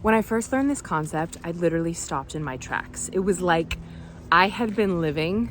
When I first learned this concept, I literally stopped in my tracks. It was like I had been living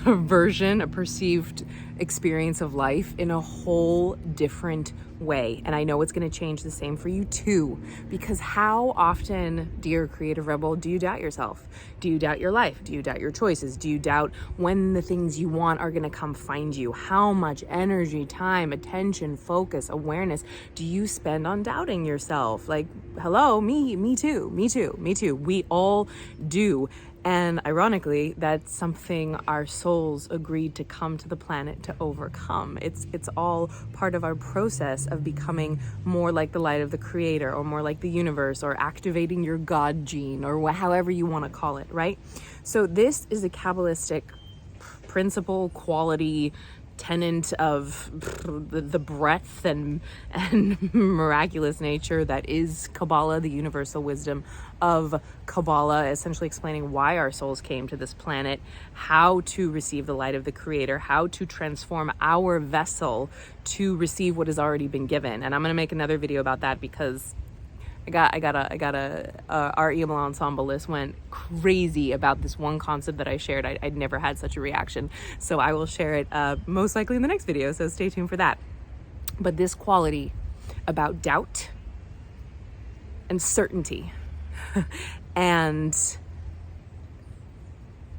a perceived experience of life in a whole different way. And I know it's going to change the same for you too, because how often, dear creative rebel, do you doubt yourself? Do you doubt your life? Do you doubt your choices? Do you doubt when the things you want are going to come find you? How much energy, time, attention, focus, awareness do you spend on doubting yourself? Like, hello, me too. We all do. And ironically, that's something our souls agreed to come to the planet to overcome. It's all part of our process of becoming more like the light of the creator, or more like the universe, or activating your God gene, or however you want to call it, right? So this is a Kabbalistic principle, quality, tenet of the breadth and miraculous nature that is Kabbalah, the universal wisdom of Kabbalah, essentially explaining why our souls came to this planet, how to receive the light of the creator, how to transform our vessel to receive what has already been given. And I'm going to make another video about that, because our email ensemble list went crazy about this one concept that I shared. I'd never had such a reaction. So I will share it most likely in the next video. So stay tuned for that. But this quality about doubt and certainty and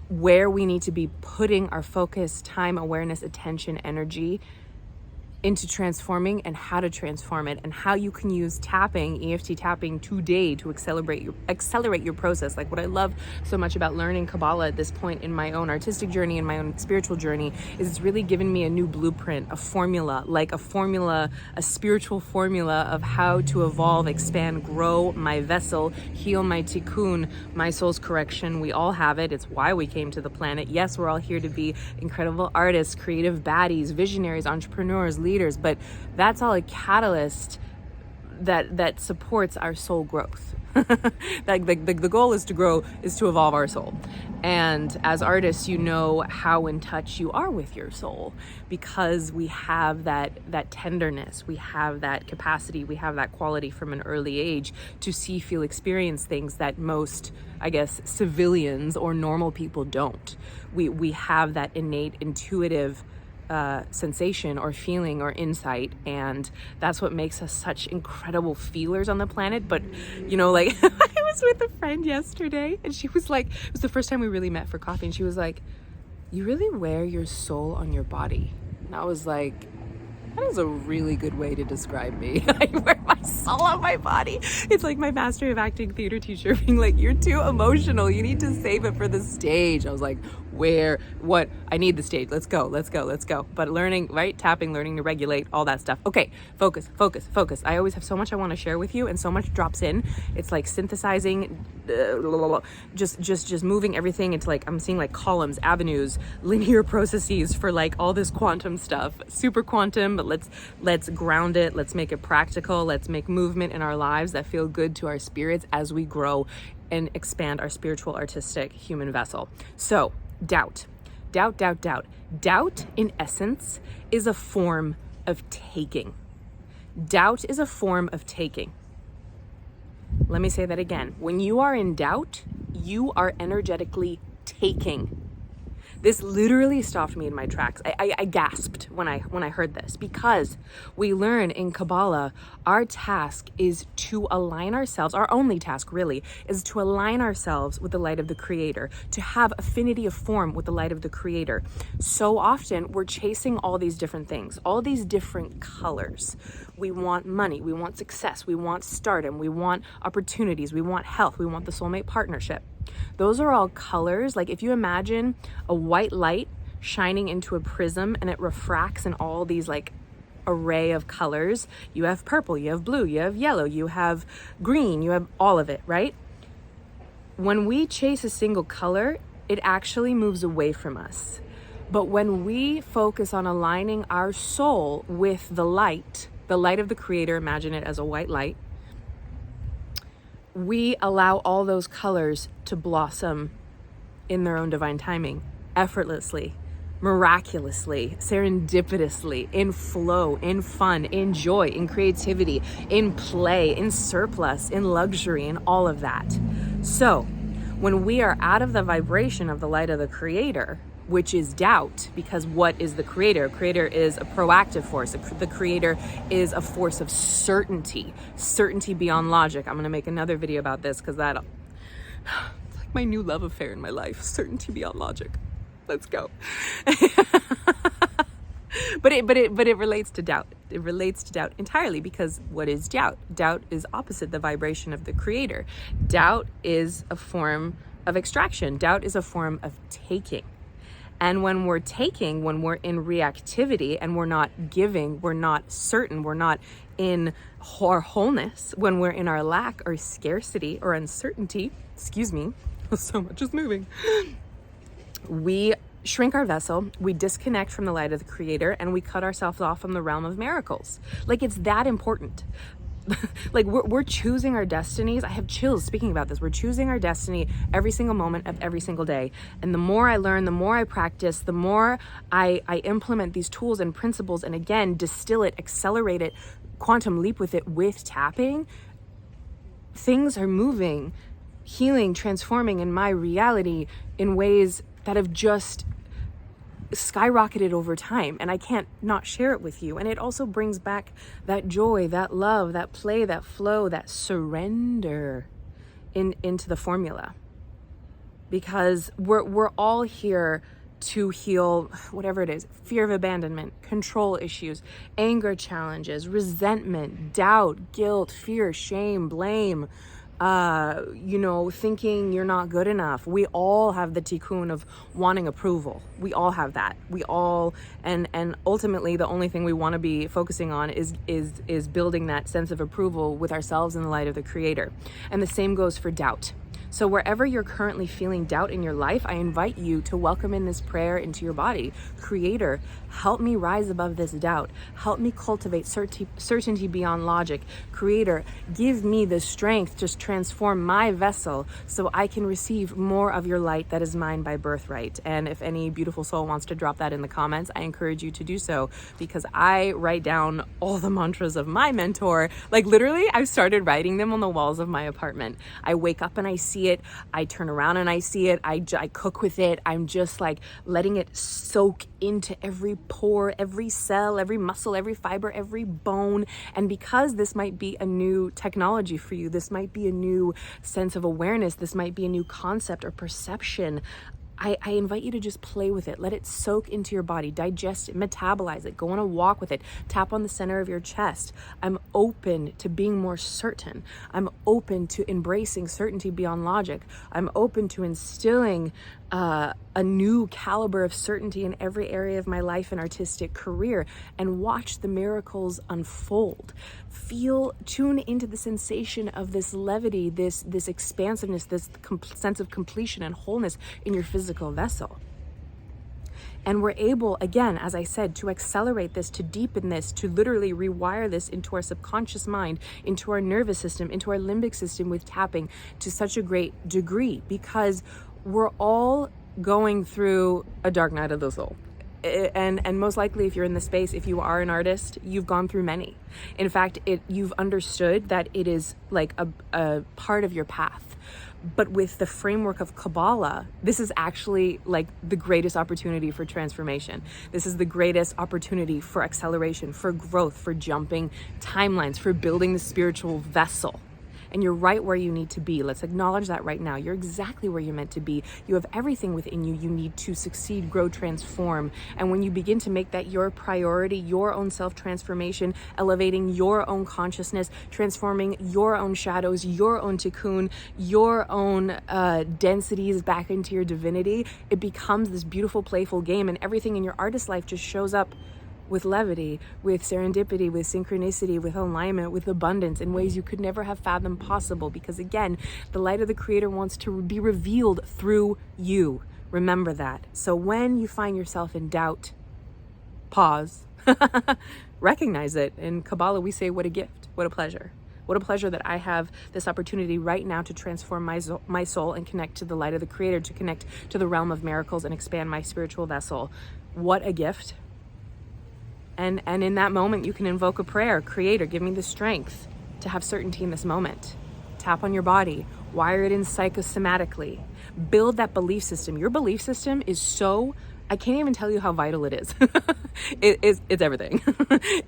where we need to be putting our focus, time, awareness, attention, energy into transforming, and how to transform it, and how you can use tapping, EFT tapping today to accelerate your process. Like, what I love so much about learning Kabbalah at this point in my own artistic journey and my own spiritual journey is it's really given me a new blueprint, a formula, a spiritual formula of how to evolve, expand, grow my vessel, heal my tikkun, my soul's correction. We all have it. It's why we came to the planet. Yes, we're all here to be incredible artists, creative baddies, visionaries, entrepreneurs, leaders, but that's all a catalyst that supports our soul growth. Like the goal is to grow, is to evolve our soul. And as artists, you know how in touch you are with your soul, because we have that tenderness, we have that capacity, we have that quality from an early age to see, feel, experience things that most, I guess, civilians or normal people don't. We have that innate intuitive sensation or feeling or insight, and that's what makes us such incredible feelers on the planet. But you know, like I was with a friend yesterday, and she was like, it was the first time we really met for coffee, and she was like, you really wear your soul on your body. And I was like, that is a really good way to describe me. I wear my soul on my body. It's like my master of acting theater teacher being like, you're too emotional, you need to save it for the stage. I was like, where, what, I need the stage, let's go. But learning, right, tapping, learning to regulate, all that stuff. Okay, focus. I always have so much I want to share with you, and so much drops in. It's like synthesizing, just moving everything into, like, I'm seeing like columns, avenues, linear processes for like all this quantum stuff, super quantum. But let's ground it, let's make it practical, let's make movement in our lives that feel good to our spirits as we grow and expand our spiritual, artistic, human vessel. So doubt in essence is a form of taking. Doubt is a form of taking. Let me say that again. When you are in doubt, you are energetically taking. This literally stopped me in my tracks. I gasped when I heard this, because we learn in Kabbalah, our task is to align ourselves, our only task really, is to align ourselves with the light of the creator, to have affinity of form with the light of the creator. So often we're chasing all these different things, all these different colors. We want money, we want success, we want stardom, we want opportunities, we want health, we want the soulmate partnership. Those are all colors. Like, if you imagine a white light shining into a prism and it refracts in all these like array of colors, you have purple, you have blue, you have yellow, you have green, you have all of it, right? When we chase a single color, it actually moves away from us. But when we focus on aligning our soul with the light of the creator, imagine it as a white light, we allow all those colors to blossom in their own divine timing, effortlessly, miraculously, serendipitously, in flow, in fun, in joy, in creativity, in play, in surplus, in luxury, in all of that. So when we are out of the vibration of the light of the creator, which is doubt, because what is the creator? Creator is a proactive force. The creator is a force of certainty beyond logic. I'm going to make another video about this because it's like my new love affair in my life, certainty beyond logic. Let's go. But it relates to doubt. It relates to doubt entirely, because what is doubt? Doubt is opposite the vibration of the creator. Doubt is a form of extraction. Doubt is a form of taking. And when we're taking, when we're in reactivity and we're not giving, we're not certain, we're not in our wholeness, when we're in our lack or scarcity or uncertainty, so much is moving, we shrink our vessel, we disconnect from the light of the creator, and we cut ourselves off from the realm of miracles. Like, it's that important. Like, we're choosing our destinies. I have chills speaking about this. We're choosing our destiny every single moment of every single day. And the more I learn, the more I practice, the more I implement these tools and principles, and again, distill it, accelerate it, quantum leap with it, with tapping, things are moving, healing, transforming in my reality in ways that have just skyrocketed over time, and I can't not share it with you. And it also brings back that joy, that love, that play, that flow, that surrender into the formula, because we're all here to heal whatever it is: fear of abandonment, control issues, anger challenges, resentment, doubt, guilt, fear, shame, blame, thinking you're not good enough. We all have the tikkun of wanting approval. We all have that. We all, and ultimately the only thing we want to be focusing on is building that sense of approval with ourselves in the light of the creator. And the same goes for doubt. So wherever you're currently feeling doubt in your life, I invite you to welcome in this prayer into your body. Creator, help me rise above this doubt. Help me cultivate certainty beyond logic. Creator, give me the strength to transform my vessel so I can receive more of your light that is mine by birthright. And if any beautiful soul wants to drop that in the comments, I encourage you to do so, because I write down all the mantras of my mentor. Like, literally, I've started writing them on the walls of my apartment. I wake up and I see it. I turn around and I see it. I cook with it. I'm just like letting it soak into every pore, every cell, every muscle, every fiber, every bone. And because this might be a new technology for you, this might be a new sense of awareness, this might be a new concept or perception, I invite you to just play with it. Let it soak into your body, digest it, metabolize it, go on a walk with it, tap on the center of your chest. I'm open to being more certain. I'm open to embracing certainty beyond logic. I'm open to instilling a new caliber of certainty in every area of my life and artistic career, and watch the miracles unfold. Tune into the sensation of this levity, this expansiveness, this sense of completion and wholeness in your physical vessel. And we're able, again, as I said, to accelerate this, to deepen this, to literally rewire this into our subconscious mind, into our nervous system, into our limbic system with tapping to such a great degree, because we're all going through a dark night of the soul. And most likely, if you're in the space, if you are an artist, you've gone through many. In fact, you've understood that it is like a part of your path. But with the framework of Kabbalah, this is actually like the greatest opportunity for transformation. This is the greatest opportunity for acceleration, for growth, for jumping timelines, for building the spiritual vessel. And you're right where you need to be. Let's acknowledge that right now. You're exactly where you're meant to be. You have everything within you need to succeed, grow, transform. And when you begin to make that your priority, your own self-transformation, elevating your own consciousness, transforming your own shadows, your own tikkun, your own densities back into your divinity, it becomes this beautiful, playful game, and everything in your artist life just shows up with levity, with serendipity, with synchronicity, with alignment, with abundance in ways you could never have fathomed possible. Because again, the light of the creator wants to be revealed through you. Remember that. So when you find yourself in doubt, pause, recognize it. In Kabbalah, we say, what a gift, what a pleasure. What a pleasure that I have this opportunity right now to transform my soul and connect to the light of the creator, to connect to the realm of miracles and expand my spiritual vessel. What a gift. And in that moment, you can invoke a prayer. Creator, give me the strength to have certainty in this moment. Tap on your body, wire it in psychosomatically, build that belief system. Your belief system is so, I can't even tell you how vital it is. It's everything.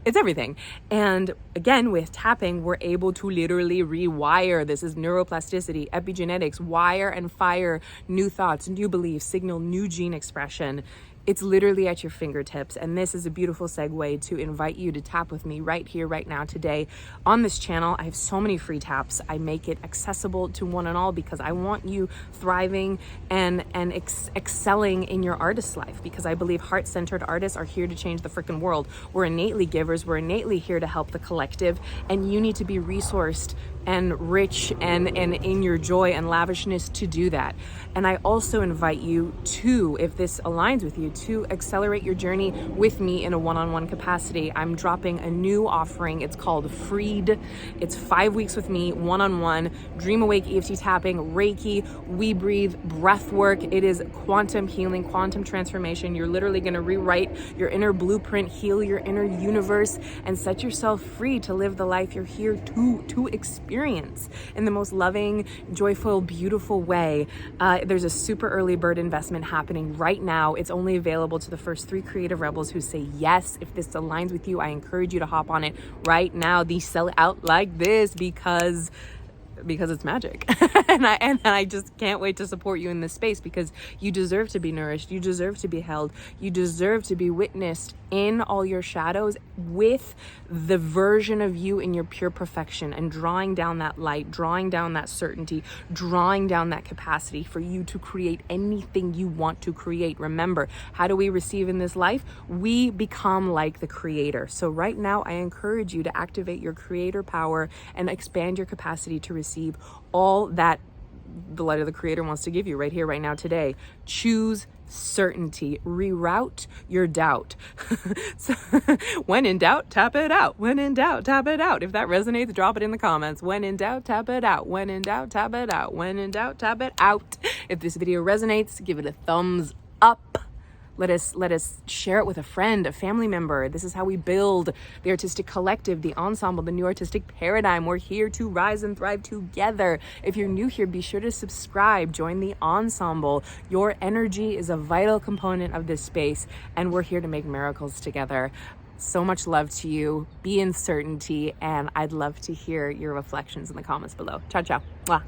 It's everything. And again, with tapping, we're able to literally rewire. This is neuroplasticity, epigenetics, wire and fire new thoughts, new beliefs, signal new gene expression. It's literally at your fingertips. And this is a beautiful segue to invite you to tap with me right here, right now, today. On this channel, I have so many free taps. I make it accessible to one and all because I want you thriving and excelling in your artist life, because I believe heart-centered artists are here to change the freaking world. We're innately givers. We're innately here to help the collective, and you need to be resourced and rich and in your joy and lavishness to do that. And I also invite you to, if this aligns with you, to accelerate your journey with me in a one-on-one capacity. I'm dropping a new offering. It's called Freed. It's 5 weeks with me, one-on-one, Dream Awake EFT tapping, Reiki, We Breathe, Breathwork. It is quantum healing, quantum transformation. You're literally going to rewrite your inner blueprint, heal your inner universe, and set yourself free to live the life you're here to experience in the most loving, joyful, beautiful way. There's a super early bird investment happening right now. It's only available to the first 3 creative rebels who say yes. If this aligns with you, I encourage you to hop on it right now. These sell out like this because it's magic. and I just can't wait to support you in this space, because you deserve to be nourished. You deserve to be held. You deserve to be witnessed in all your shadows with the version of you in your pure perfection, and drawing down that light, drawing down that certainty, drawing down that capacity for you to create anything you want to create. Remember, how do we receive in this life? We become like the creator. So right now, I encourage you to activate your creator power and expand your capacity to receive all that the light of the creator wants to give you right here, right now, today. Choose certainty. Reroute your doubt. So, when in doubt, tap it out. When in doubt, tap it out. If that resonates, drop it in the comments. When in doubt, tap it out. When in doubt, tap it out. When in doubt, tap it out. If this video resonates, give it a thumbs up. Let us share it with a friend, a family member. This is how we build the artistic collective, the ensemble, the new artistic paradigm. We're here to rise and thrive together. If you're new here, be sure to subscribe, join the ensemble. Your energy is a vital component of this space, and we're here to make miracles together. So much love to you. Be in certainty, and I'd love to hear your reflections in the comments below. Ciao, ciao. Mwah.